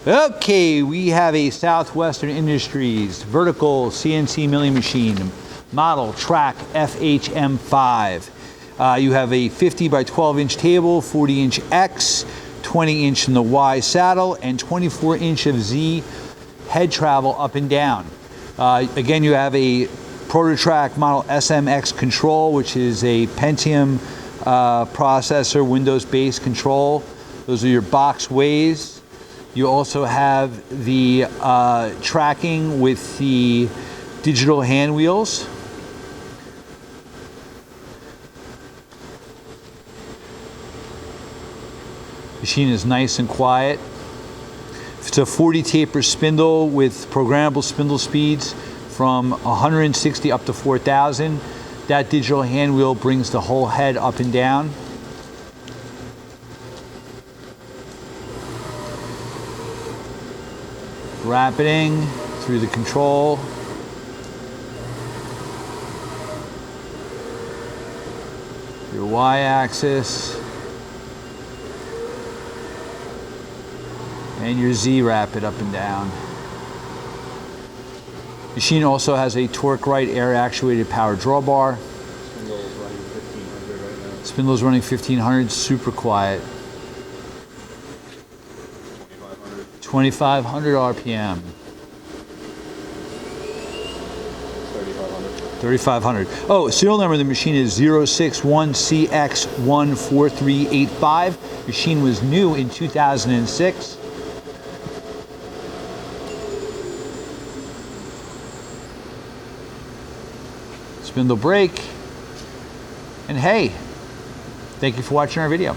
Okay, we have a Southwestern Industries vertical CNC milling machine, model track FHM5. You have a 50 by 12 inch table, 40 inch X, 20 inch in the Y saddle, and 24 inch of Z head travel up and down. Again, you have a ProtoTrack model SMX control, which is a Pentium processor, Windows-based control. Those are your box ways. You also have the tracking with the digital hand wheels. Machine is nice and quiet. It's a 40 taper spindle with programmable spindle speeds from 160 up to 4,000. That digital hand wheel brings the whole head up and down. Rapiding through the control. Your Y-axis. And your Z rapid up and down. Machine also has a torque right air actuated power drawbar. Spindle's running 1500 right now. Spindle's running 1500, super quiet. 2500 RPM. 3500. Oh, serial number of the machine is 061CX14385. Machine was new in 2006. Spindle brake. And hey, thank you for watching our video.